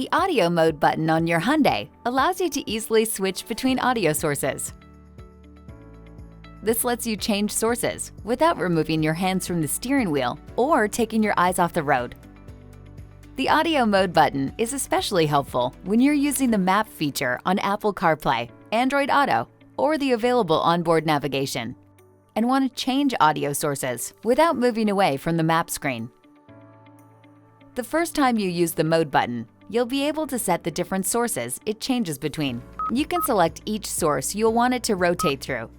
The Audio Mode button on your Hyundai allows you to easily switch between audio sources. This lets you change sources without removing your hands from the steering wheel or taking your eyes off the road. The Audio Mode button is especially helpful when you're using the Map feature on Apple CarPlay, Android Auto, or the available onboard navigation, and want to change audio sources without moving away from the Map screen. The first time you use the Mode button, you'll be able to set the different sources it changes between. You can select each source you'll want it to rotate through.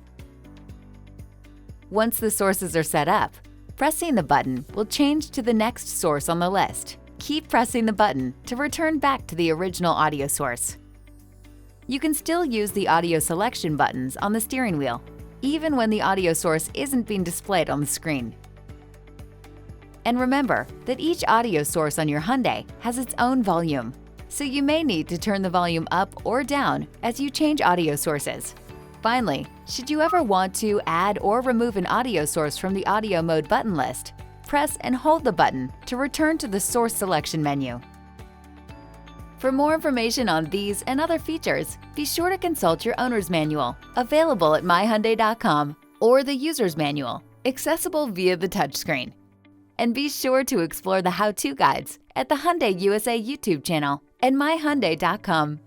Once the sources are set up, pressing the button will change to the next source on the list. Keep pressing the button to return back to the original audio source. You can still use the audio selection buttons on the steering wheel, even when the audio source isn't being displayed on the screen. And remember that each audio source on your Hyundai has its own volume, so you may need to turn the volume up or down as you change audio sources. Finally, should you ever want to add or remove an audio source from the Audio Mode button list, press and hold the button to return to the source selection menu. For more information on these and other features, be sure to consult your owner's manual, available at myhyundai.com, or the user's manual, accessible via the touchscreen. And be sure to explore the how-to guides at the Hyundai USA YouTube channel and myhyundai.com.